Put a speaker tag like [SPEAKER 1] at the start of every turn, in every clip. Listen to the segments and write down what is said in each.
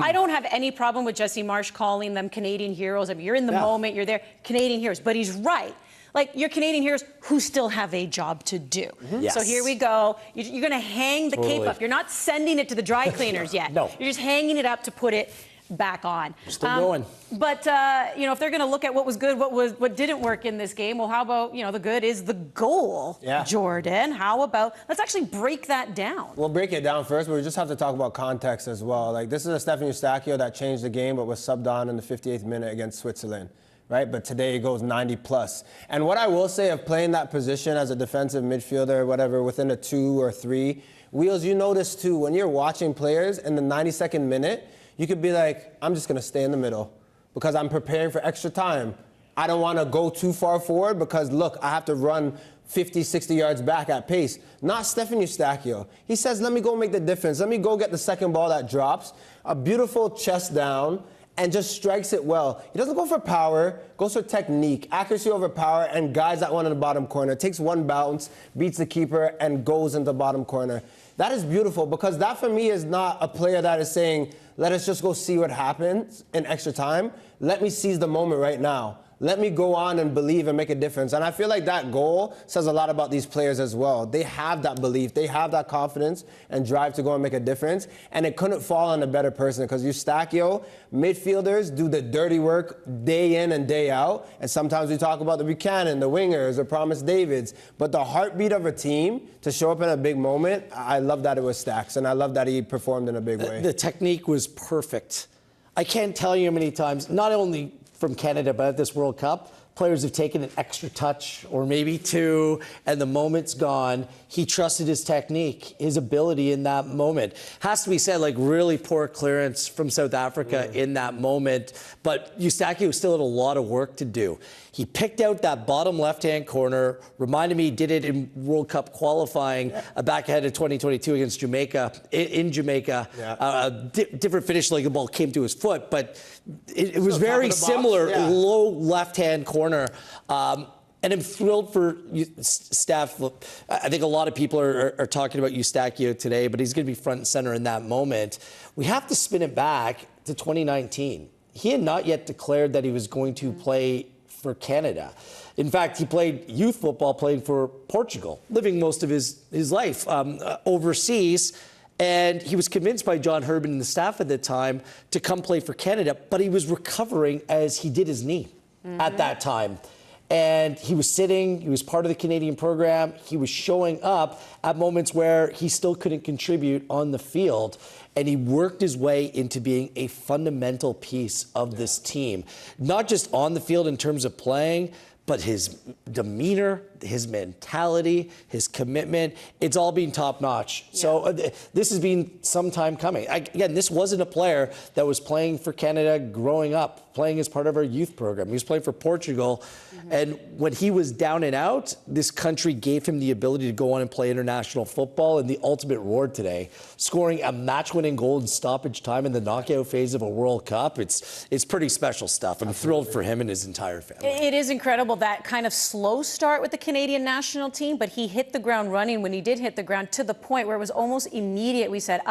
[SPEAKER 1] I don't have any problem with Jesse Marsh calling them Canadian heroes. I mean, you're in the moment, you're there, Canadian heroes. But he's right. Like, you're Canadian heroes who still have a job to do.
[SPEAKER 2] Yes.
[SPEAKER 1] So here we go. You're going to hang the cape up. You're not sending it to the dry cleaners yet.
[SPEAKER 2] No.
[SPEAKER 1] You're just hanging it up to put it back on.
[SPEAKER 2] Still going.
[SPEAKER 1] But, you know, if they're going to look at what was good, what didn't work in this game, well, how about, you know, the good is the goal, Jordan. How about, let's actually break that down.
[SPEAKER 3] We'll break it down first, but we just have to talk about context as well. Like, this is a Stephen Eustaquio that changed the game but was subbed on in the 58th minute against Switzerland. Right, but today it goes 90 plus. And what I will say of playing that position as a defensive midfielder or whatever within a 2 or 3, Wheels, you notice too, when you're watching players in the 92nd minute, you could be like, I'm just gonna stay in the middle because I'm preparing for extra time. I don't wanna go too far forward because look, I have to run 50, 60 yards back at pace. Not Stephen Eustaquio. He says, let me go make the difference. Let me go get the second ball that drops. A beautiful chest down, and just strikes it well. He doesn't go for power, goes for technique, accuracy over power, and guides that one in the bottom corner. Takes one bounce, beats the keeper, and goes into the bottom corner. That is beautiful because that for me is not a player that is saying, let us just go see what happens in extra time. Let me seize the moment right now. Let me go on and believe and make a difference. And I feel like that goal says a lot about these players as well. They have that belief. They have that confidence and drive to go and make a difference. And it couldn't fall on a better person because Eustaquio, midfielders do the dirty work day in and day out. And sometimes we talk about the Buchanan, the wingers, the Promise Davids. But the heartbeat of a team to show up in a big moment, I love that it was Stacks. And I love that he performed in a big way.
[SPEAKER 2] The technique was perfect. I can't tell you how many times, not only from Canada, but at this World Cup, players have taken an extra touch or maybe two, and the moment's gone. He trusted his technique, his ability in that moment. Has to be said, like, really poor clearance from South Africa in that moment, but Eustaquio still had a lot of work to do. He picked out that bottom left-hand corner, reminded me he did it in World Cup qualifying back ahead of 2022 against Jamaica, in Jamaica. Different finish, like the ball came to his foot, but it was very similar, low left-hand corner. And I'm thrilled for Steph. I think a lot of people are talking about Eustaquio today, but he's going to be front and center in that moment. We have to spin it back to 2019. He had not yet declared that he was going to play for Canada. In fact, he played youth football, playing for Portugal, living most of his life overseas. And he was convinced by John Herbin and the staff at the time to come play for Canada, but he was recovering as he did his knee at that time. And he was sitting, he was part of the Canadian program, he was showing up at moments where he still couldn't contribute on the field. And he worked his way into being a fundamental piece of this team. Not just on the field in terms of playing, but his demeanor, his mentality, his commitment, it's all been top-notch. So this has been some time coming. Again, this wasn't a player that was playing for Canada growing up, playing as part of our youth program. He was playing for Portugal. And when he was down and out, this country gave him the ability to go on and play international football. And the ultimate reward today, scoring a match-winning goal in stoppage time in the knockout phase of a World Cup, it's pretty special stuff. I'm thrilled for him and his entire family.
[SPEAKER 1] It is incredible, that kind of slow start with the Canadian national team, but he hit the ground running when he did hit the ground, to the point where it was almost immediate. We said,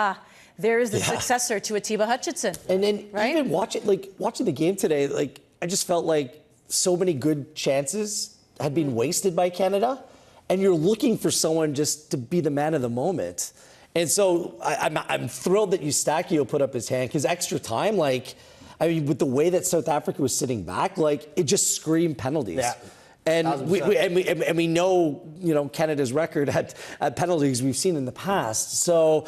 [SPEAKER 1] there is the successor to Atiba Hutchinson.
[SPEAKER 2] And then even watching the game today, like, I just felt like so many good chances had been wasted by Canada, and you're looking for someone just to be the man of the moment. And so I'm thrilled that Eustaquio put up his hand, because extra time, like, I mean, with the way that South Africa was sitting back, like, it just screamed penalties. And we know, you know, Canada's record at penalties we've seen in the past. So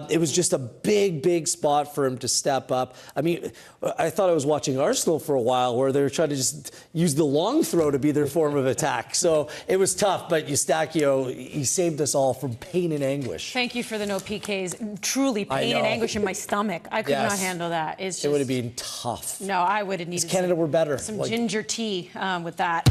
[SPEAKER 2] it was just a big spot for him to step up. I mean, I thought I was watching Arsenal for a while, where they were trying to just use the long throw to be their form of attack. So it was tough, but Eustaquio, he saved us all from pain and anguish.
[SPEAKER 1] Thank you for the no PKs. Truly pain and anguish in my stomach. I could not handle that. It's just,
[SPEAKER 2] it would have been tough.
[SPEAKER 1] No, I would have needed
[SPEAKER 2] Canada were better.
[SPEAKER 1] Some ginger tea with that.